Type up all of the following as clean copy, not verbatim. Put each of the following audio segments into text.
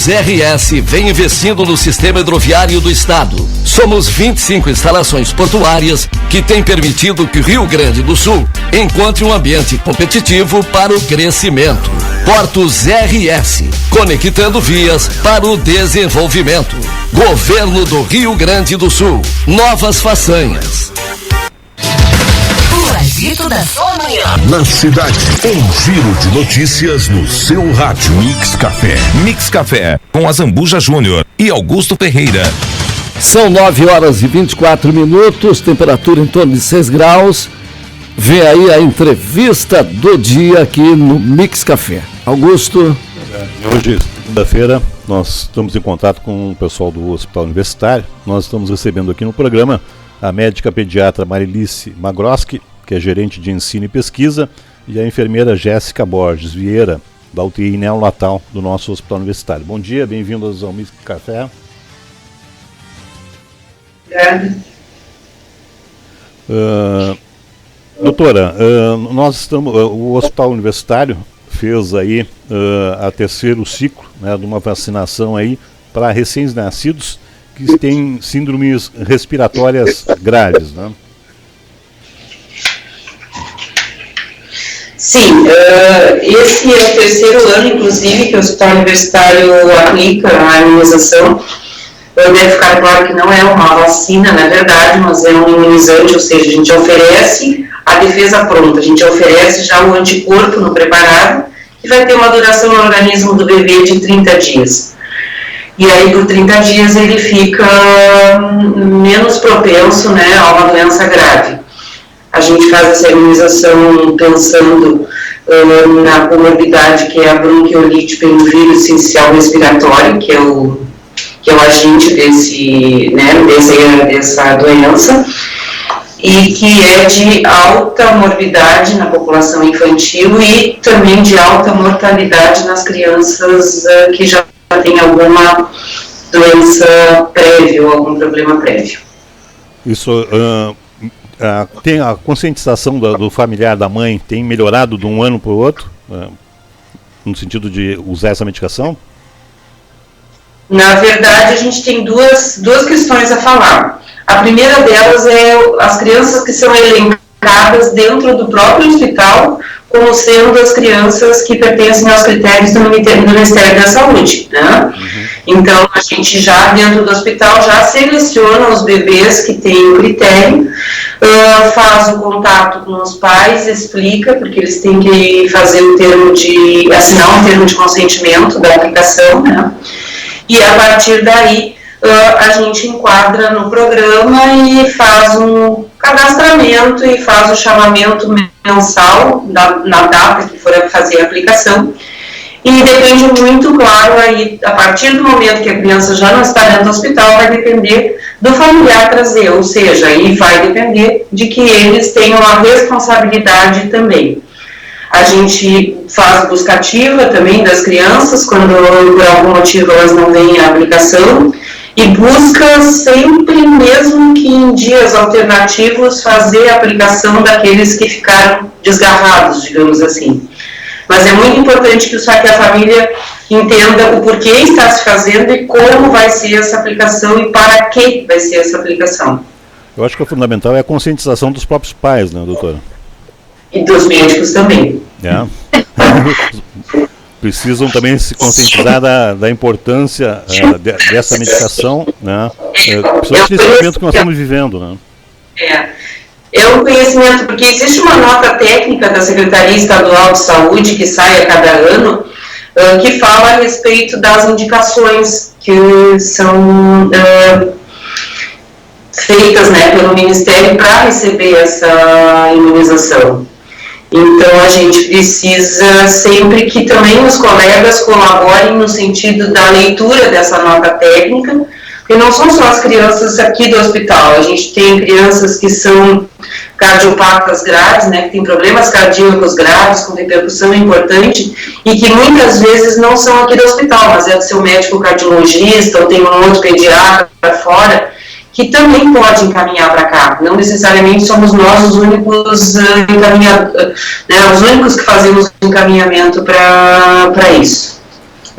RS vem investindo no sistema hidroviário do estado. Somos 25 instalações portuárias que têm permitido que o Rio Grande do Sul encontre um ambiente competitivo para o crescimento. Portos RS, conectando vias para o desenvolvimento. Governo do Rio Grande do Sul, novas façanhas. O agito da sua manhã. Na cidade, um giro de notícias no seu rádio. Mix Café. Mix Café, com Azambuja Júnior e Augusto Ferreira. São 9h24, temperatura em torno de 6 graus. Vem aí a entrevista do dia aqui no Mix Café. Augusto. Hoje, segunda-feira, nós estamos em contato com o pessoal do Hospital Universitário. Nós estamos recebendo aqui no programa a médica pediatra Marilice Magroski, que é gerente de ensino e pesquisa, e a enfermeira Jéssica Borges Vieira, da UTI neonatal do nosso Hospital Universitário. Bom dia, bem-vindos ao Mix Café. Obrigada. Doutora, o Hospital Universitário fez aí a terceiro ciclo, né, de uma vacinação aí para recém-nascidos que têm síndromes respiratórias graves, né? Sim, esse é o terceiro ano, inclusive, que o Hospital Universitário aplica a imunização. Deve ficar claro que não é uma vacina, na verdade, mas é um imunizante, ou seja, a gente oferece a defesa pronta, a gente oferece já o anticorpo no preparado, que vai ter uma duração no organismo do bebê de 30 dias. E aí, por 30 dias, ele fica menos propenso, né, a uma doença grave. A gente faz essa imunização pensando na comorbidade, que é a bronquiolite pelo vírus essencial respiratório, que é o agente dessa doença, e que é de alta morbidade na população infantil e também de alta mortalidade nas crianças que já têm alguma doença prévia ou algum problema prévio. Isso, tem a conscientização do familiar, da mãe, tem melhorado de um ano para o outro, no sentido de usar essa medicação? Na verdade, a gente tem duas questões a falar. A primeira delas é as crianças que são elencadas dentro do próprio hospital como sendo as crianças que pertencem aos critérios do Ministério da Saúde, né? Então, a gente já dentro do hospital já seleciona os bebês que têm o critério, faz o contato com os pais, explica, porque eles têm que fazer assinar um termo de consentimento da aplicação, né? E a partir daí, a gente enquadra no programa e faz um cadastramento e faz o chamamento mensal na data que for fazer a aplicação. E depende muito, claro, aí, a partir do momento que a criança já não está dentro do hospital, vai depender do familiar trazer, ou seja, aí vai depender de que eles tenham a responsabilidade também. A gente faz busca ativa também das crianças, quando por algum motivo elas não vêm à aplicação, e busca sempre, mesmo que em dias alternativos, fazer a aplicação daqueles que ficaram desgarrados, digamos assim. Mas é muito importante que a família entenda o porquê está se fazendo e como vai ser essa aplicação e para que vai ser essa aplicação. Eu acho que o fundamental é a conscientização dos próprios pais, né, doutora? E dos médicos também. Precisam também se conscientizar da importância dessa medicação, né? Principalmente nesse momento que nós estamos vivendo, né? É um conhecimento, porque existe uma nota técnica da Secretaria Estadual de Saúde que sai a cada ano, que fala a respeito das indicações que são feitas, né, pelo Ministério para receber essa imunização. Então, a gente precisa sempre que também os colegas colaborem no sentido da leitura dessa nota técnica, porque não são só as crianças aqui do hospital, a gente tem crianças que são cardiopatas graves, né, que têm problemas cardíacos graves, com repercussão importante, e que muitas vezes não são aqui do hospital, mas é do seu médico cardiologista, ou tem um outro pediatra fora, que também pode encaminhar para cá. Não necessariamente somos nós os únicos os únicos que fazemos o encaminhamento para isso.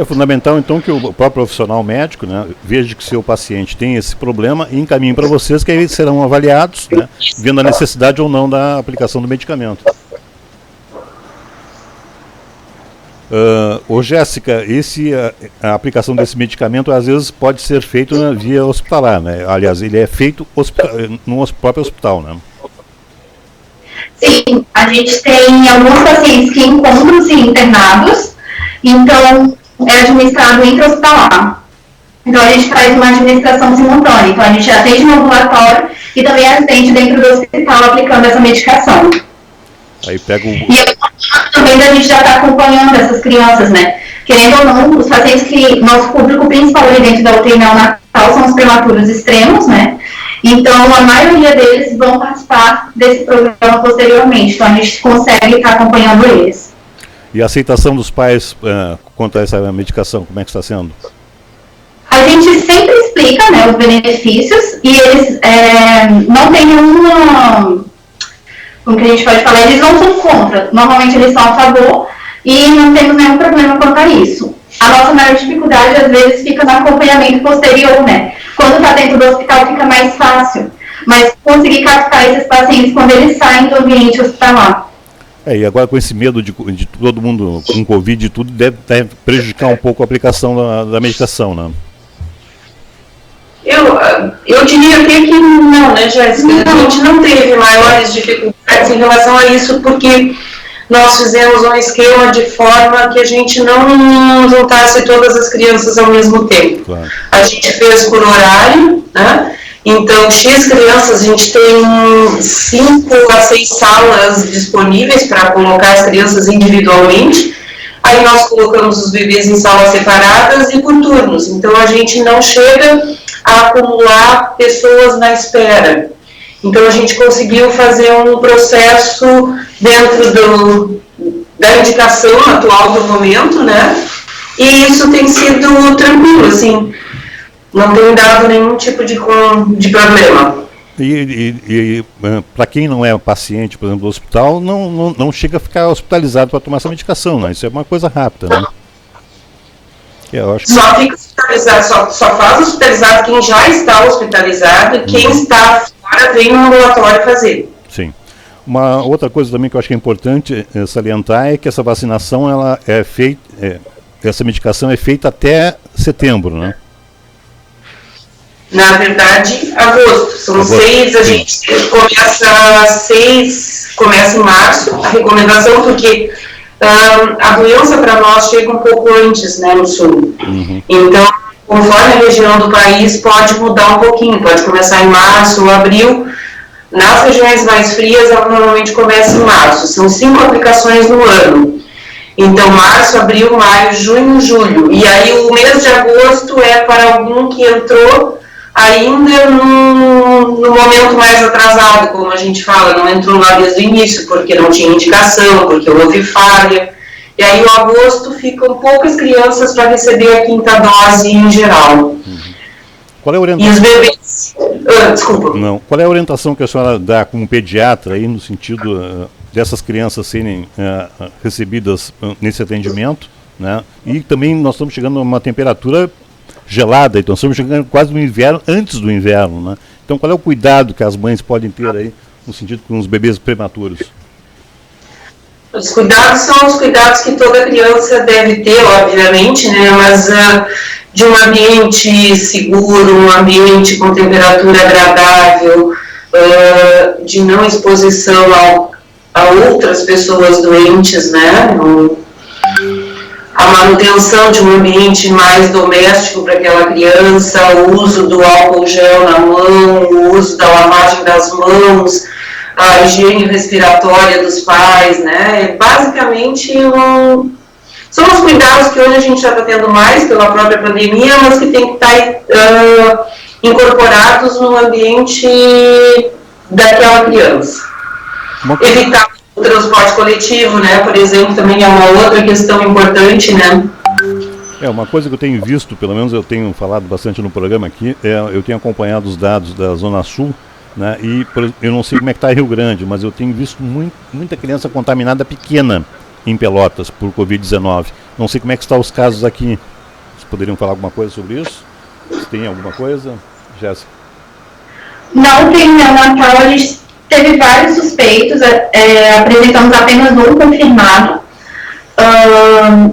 É fundamental, então, que o próprio profissional médico, né, veja que seu paciente tem esse problema e encaminhe para vocês, que aí serão avaliados, né, vendo a necessidade ou não da aplicação do medicamento. Jéssica, a aplicação desse medicamento às vezes pode ser feito via hospitalar, né? Aliás, ele é feito no próprio hospital, né? Sim, a gente tem alguns pacientes que encontram-se internados, então é administrado intra-hospitalar. Então a gente faz uma administração simultânea, então a gente atende no ambulatório e também atende dentro do hospital aplicando essa medicação. Aí pega o... E também a gente já está acompanhando essas crianças, né? Querendo ou não, os pacientes que nosso público principal ali dentro da UTI neonatal são os prematuros extremos, né? Então, a maioria deles vão participar desse programa posteriormente. Então, a gente consegue estar acompanhando eles. E a aceitação dos pais quanto a essa medicação, como é que está sendo? A gente sempre explica, né, os benefícios e eles não têm nenhuma... Como que a gente pode falar? Eles não são contra. Normalmente, eles são a favor e não temos nenhum problema quanto a isso. A nossa maior dificuldade, às vezes, fica no acompanhamento posterior, né? Quando está dentro do hospital, fica mais fácil. Mas conseguir captar esses pacientes quando eles saem do ambiente hospitalar. E agora com esse medo de todo mundo com Covid e tudo, deve prejudicar um pouco a aplicação da medicação, né? Eu diria até que não, né, Jéssica? A gente não teve maiores dificuldades em relação a isso, porque nós fizemos um esquema de forma que a gente não juntasse todas as crianças ao mesmo tempo. Claro. A gente fez por horário, né? Então, X crianças, a gente tem 5 a 6 salas disponíveis para colocar as crianças individualmente. Aí nós colocamos os bebês em salas separadas e por turnos. Então, a gente não chega a acumular pessoas na espera. Então, a gente conseguiu fazer um processo dentro da indicação atual do momento, né? E isso tem sido tranquilo, assim, não tem dado nenhum tipo de problema. E para quem não é paciente, por exemplo, do hospital, não chega a ficar hospitalizado para tomar essa medicação, né? Isso é uma coisa rápida, né? Eu acho que... Só fica hospitalizado, só faz hospitalizado quem já está hospitalizado e quem está fora vem no ambulatório fazer. Sim. Uma outra coisa também que eu acho que é importante salientar é que essa vacinação, ela é feita, essa medicação é feita até setembro, né? Na verdade, agosto. São 6, a gente começa em março, a recomendação, porque a doença para nós chega um pouco antes, né, no sul. Uhum. Então, conforme a região do país, pode mudar um pouquinho, pode começar em março ou abril. Nas regiões mais frias, ela normalmente começa em março. São 5 aplicações no ano. Então, março, abril, maio, junho, julho. E aí, o mês de agosto é para algum que entrou ainda no momento mais atrasado, como a gente fala, não entrou lá desde o início, porque não tinha indicação, porque houve falha. E aí, o agosto, ficam poucas crianças para receber a 5ª dose em geral. Uhum. Qual é a orientação? E os bebês... desculpa. Não. Qual é a orientação que a senhora dá como pediatra aí no sentido dessas crianças serem recebidas nesse atendimento, né? E também nós estamos chegando a uma temperatura gelada, então estamos chegando quase no inverno, antes do inverno, né? Então qual é o cuidado que as mães podem ter aí no sentido com os bebês prematuros? Os cuidados são os cuidados que toda criança deve ter, obviamente, né? Mas de um ambiente seguro, um ambiente com temperatura agradável, de não exposição a outras pessoas doentes, né? A manutenção de um ambiente mais doméstico para aquela criança, o uso do álcool gel na mão, o uso da lavagem das mãos, a higiene respiratória dos pais, né? Basicamente, são os cuidados que hoje a gente já está tendo mais pela própria pandemia, mas que tem que estar incorporados no ambiente daquela criança. Evitar o transporte coletivo, né, por exemplo, também é uma outra questão importante, né? Uma coisa que eu tenho visto, pelo menos eu tenho falado bastante no programa aqui, eu tenho acompanhado os dados da Zona Sul, né, e eu não sei como é que está em Rio Grande, mas eu tenho visto muita criança contaminada pequena em Pelotas por Covid-19. Não sei como é que estão os casos aqui. Vocês poderiam falar alguma coisa sobre isso? Se tem alguma coisa? Jéssica? Não tem, não. Natal a gente teve vários suspeitos, apresentamos apenas um confirmado.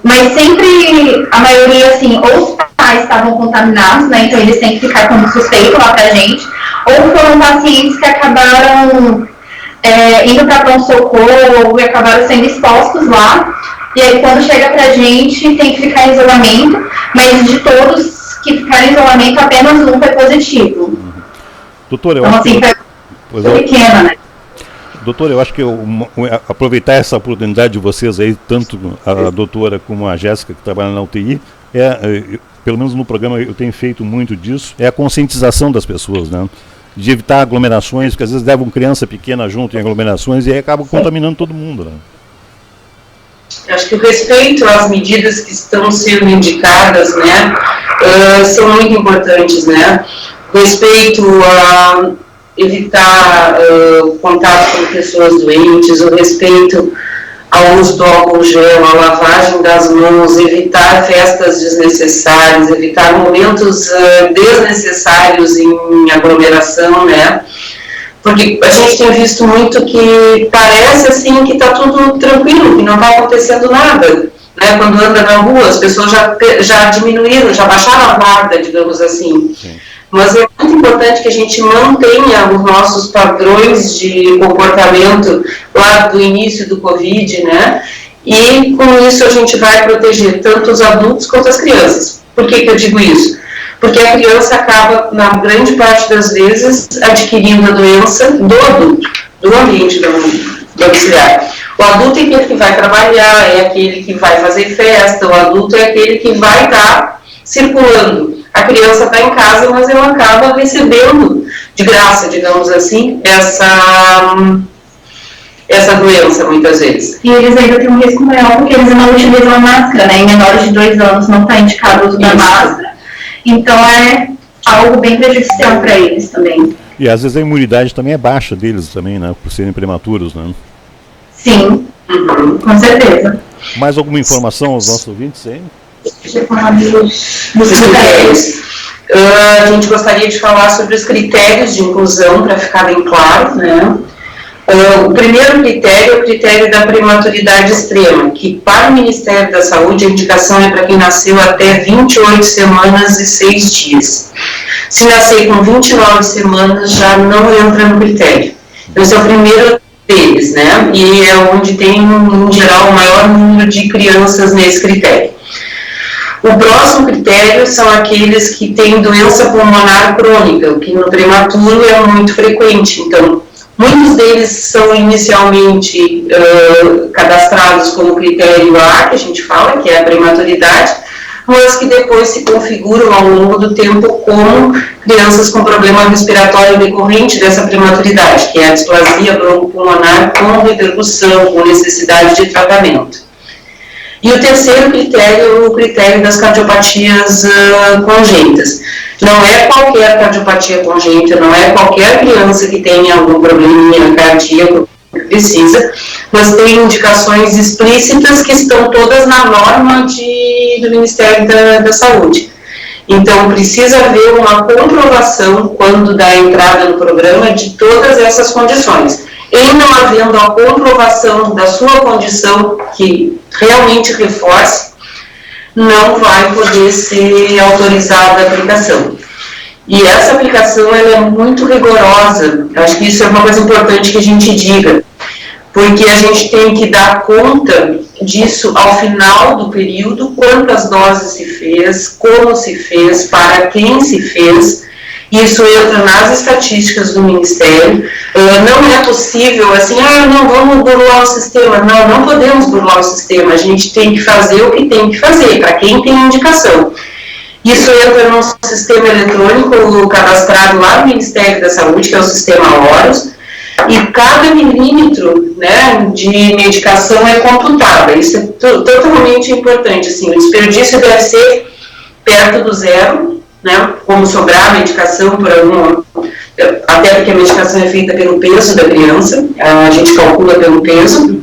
Mas sempre, a maioria, assim, ou os pais estavam contaminados, né, então eles têm que ficar como suspeito lá pra gente, ou foram pacientes que acabaram indo para pronto-socorro e acabaram sendo expostos lá, e aí quando chega pra gente tem que ficar em isolamento, mas de todos que ficaram em isolamento, apenas um foi positivo. Doutora, eu então, acho assim, foi pequena, né? Doutora, eu acho que aproveitar essa oportunidade de vocês aí, tanto a doutora como a Jéssica, que trabalha na UTI, pelo menos no programa eu tenho feito muito disso, é a conscientização das pessoas, né? De evitar aglomerações, porque às vezes levam criança pequena junto em aglomerações e aí acabam contaminando todo mundo, né? Eu acho que o respeito às medidas que estão sendo indicadas, né, são muito importantes, né? O respeito a evitar contato com pessoas doentes, o respeito ao uso do álcool gel, a lavagem das mãos, evitar festas desnecessárias, evitar momentos desnecessários em aglomeração, né? Porque a gente tem visto muito que parece assim que está tudo tranquilo, que não está acontecendo nada, né? Quando anda na rua, as pessoas já diminuíram, já baixaram a guarda, digamos assim. Sim. Mas é muito importante que a gente mantenha os nossos padrões de comportamento lá do início do Covid, né? E com isso a gente vai proteger tanto os adultos quanto as crianças. Por que eu digo isso? Porque a criança acaba, na grande parte das vezes, adquirindo a doença do adulto, do ambiente domiciliar. O adulto é aquele que vai trabalhar, é aquele que vai fazer festa, o adulto é aquele que vai estar circulando. A criança está em casa, mas ela acaba recebendo de graça, digamos assim, essa doença, muitas vezes. E eles ainda têm um risco maior porque eles não utilizam a máscara, né? Em menores de 2 anos não está indicado o uso da máscara. Então é algo bem prejudicial para eles também. E às vezes a imunidade também é baixa deles também, né? Por serem prematuros, né? Sim, com certeza. Mais alguma informação aos nossos ouvintes aí? Dos critérios. A gente gostaria de falar sobre os critérios de inclusão, para ficar bem claro, né? O primeiro critério é o critério da prematuridade extrema, que para o Ministério da Saúde a indicação é para quem nasceu até 28 semanas e 6 dias. Se nascer com 29 semanas já não entra no critério. Então esse é o primeiro deles, né? E é onde tem, em geral, o maior número de crianças nesse critério. O próximo critério são aqueles que têm doença pulmonar crônica, o que no prematuro é muito frequente. Então, muitos deles são inicialmente cadastrados como critério A, que a gente fala, que é a prematuridade, mas que depois se configuram ao longo do tempo como crianças com problema respiratório decorrente dessa prematuridade, que é a displasia broncopulmonar com repercussão, com necessidade de tratamento. E o terceiro critério é o critério das cardiopatias congênitas. Não é qualquer cardiopatia congênita, não é qualquer criança que tenha algum probleminha cardíaco que precisa, mas tem indicações explícitas que estão todas na norma do Ministério da Saúde. Então, precisa haver uma comprovação, quando dá entrada no programa, de todas essas condições. Em não havendo a comprovação da sua condição que realmente reforce, não vai poder ser autorizada a aplicação. E essa aplicação ela é muito rigorosa. Eu acho que isso é uma coisa importante que a gente diga, porque a gente tem que dar conta disso ao final do período, quantas doses se fez, como se fez, para quem se fez. Isso entra nas estatísticas do Ministério. Não é possível assim, não, vamos burlar o sistema. Não podemos burlar o sistema. A gente tem que fazer o que tem que fazer, para quem tem indicação. Isso entra no sistema eletrônico cadastrado lá no Ministério da Saúde, que é o sistema Horus, e cada milímetro, né, de medicação é computada. Isso é totalmente importante. Assim, o desperdício deve ser perto do zero, né, como sobrar medicação por alguma, até porque a medicação é feita pelo peso da criança, a gente calcula pelo peso,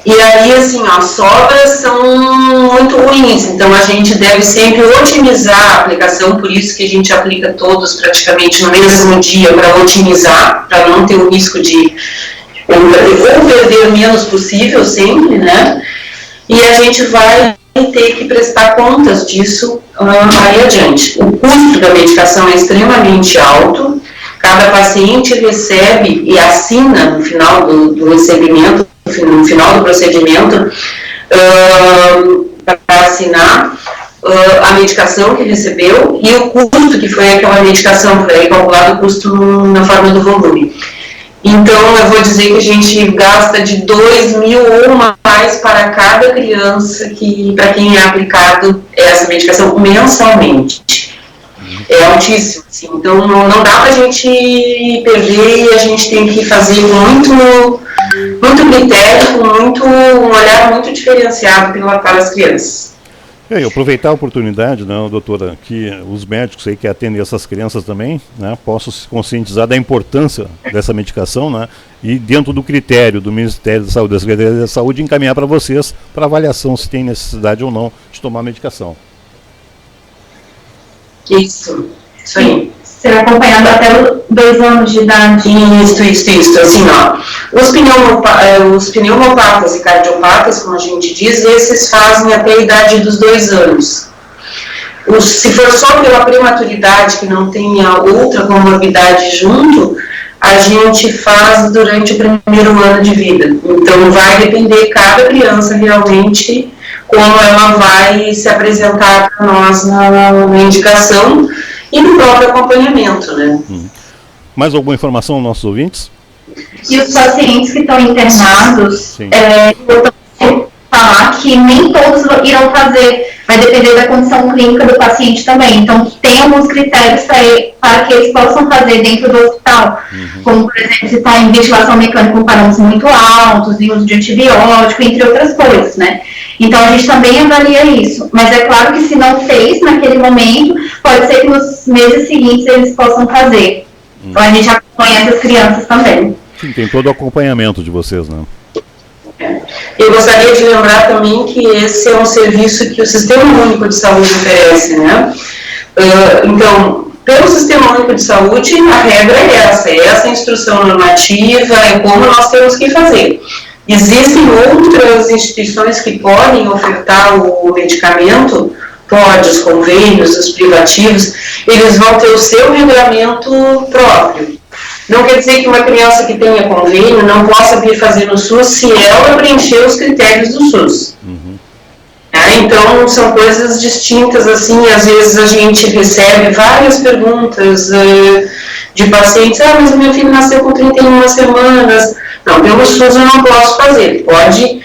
E aí, assim, as sobras são muito ruins, então a gente deve sempre otimizar a aplicação, por isso que a gente aplica todos praticamente no mesmo dia para otimizar, para não ter o risco de ou perder o menos possível sempre, né? E a gente vai ter que prestar contas disso aí adiante. O custo da medicação é extremamente alto, cada paciente recebe e assina no final do recebimento, no final do procedimento, para assinar a medicação que recebeu e o custo que foi aquela medicação, foi calculado o custo na forma do volume. Então, eu vou dizer que a gente gasta de 2.000 ou mais para cada criança para quem é aplicado essa medicação mensalmente. É altíssimo, assim. Então não dá para a gente perder e a gente tem que fazer muito critério, um olhar muito diferenciado para as crianças. E aproveitar a oportunidade, né, doutora, que os médicos aí que atendem essas crianças também, né, possam se conscientizar da importância dessa medicação, né, e dentro do critério do Ministério da Saúde, da Secretaria da Saúde, encaminhar para vocês para avaliação se tem necessidade ou não de tomar a medicação. Isso aí. Ser acompanhado até 2 anos de idade. Isso. Assim, ó, os pneumopatas e cardiopatas, como a gente diz, esses fazem até a idade dos 2 anos. Se for só pela prematuridade, que não tenha outra comorbidade junto, a gente faz durante o primeiro ano de vida. Então, vai depender cada criança realmente como ela vai se apresentar para nós na indicação e no próprio acompanhamento, né? Mais alguma informação aos nossos ouvintes? E os pacientes que estão internados, eu falar que nem todos irão fazer, vai depender da condição clínica do paciente também. Então, tem alguns critérios para que eles possam fazer dentro do hospital, como, por exemplo, se está em ventilação mecânica com parâmetros muito altos, em uso de antibiótico, entre outras coisas, né? Então, a gente também avalia isso. Mas é claro que se não fez naquele momento, pode ser que nos meses seguintes eles possam fazer. Então, a gente acompanha essas crianças também. Sim, tem todo o acompanhamento de vocês, né? Eu gostaria de lembrar também que esse é um serviço que o Sistema Único de Saúde oferece, né? Então, pelo Sistema Único de Saúde, a regra é essa instrução normativa, é como nós temos que fazer. Existem outras instituições que podem ofertar o medicamento, os convênios, os privativos, eles vão ter o seu regulamento próprio. Não quer dizer que uma criança que tenha convênio não possa vir fazer no SUS se ela preencher os critérios do SUS. Então, são coisas distintas, assim, às vezes a gente recebe várias perguntas de pacientes, mas o meu filho nasceu com 31 semanas. Não, pelo SUS eu não posso fazer. Pode,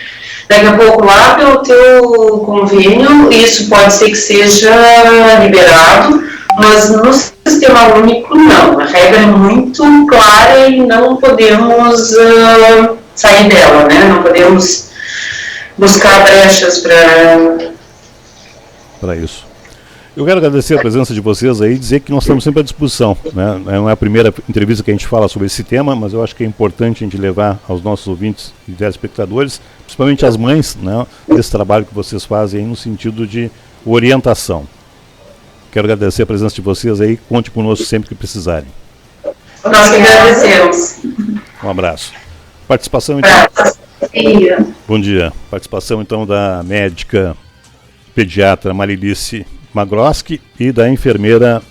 daqui a pouco, lá pelo teu convênio, isso pode ser que seja liberado, mas no Sistema Único não. A regra é muito clara e não podemos sair dela, né? Não podemos buscar brechas para isso. Eu quero agradecer a presença de vocês aí e dizer que nós estamos sempre à disposição, né? Não é a primeira entrevista que a gente fala sobre esse tema, mas eu acho que é importante a gente levar aos nossos ouvintes e telespectadores, principalmente as mães, né, esse trabalho que vocês fazem aí no sentido de orientação. Quero agradecer a presença de vocês aí, conte conosco sempre que precisarem. Nós que agradecemos. Um abraço. Participação então. Bom dia. Participação então da médica pediatra Marilice Magroski e da enfermeira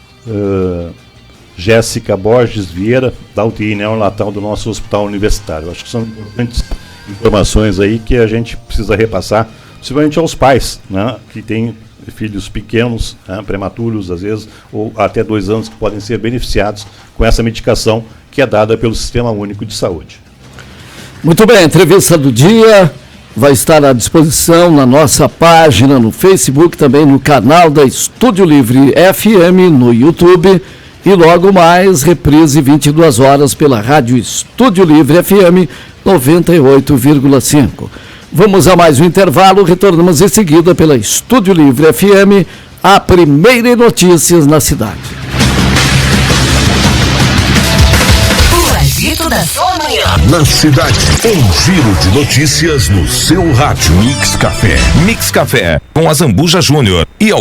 Jéssica Borges Vieira, da UTI neonatal do nosso hospital universitário. Acho que são importantes informações aí que a gente precisa repassar, principalmente aos pais, né, que têm filhos pequenos, né, prematuros às vezes, ou até 2 anos, que podem ser beneficiados com essa medicação que é dada pelo Sistema Único de Saúde. Muito bem, a entrevista do dia vai estar à disposição na nossa página no Facebook, também no canal da Estúdio Livre FM no YouTube e logo mais reprise 22 horas pela rádio Estúdio Livre FM 98,5. Vamos a mais um intervalo, retornamos em seguida pela Estúdio Livre FM, a primeira em notícias na cidade. O Agito da sua manhã. Na cidade, um giro de notícias no seu rádio. Mix Café com a Zambuja Júnior e Augusto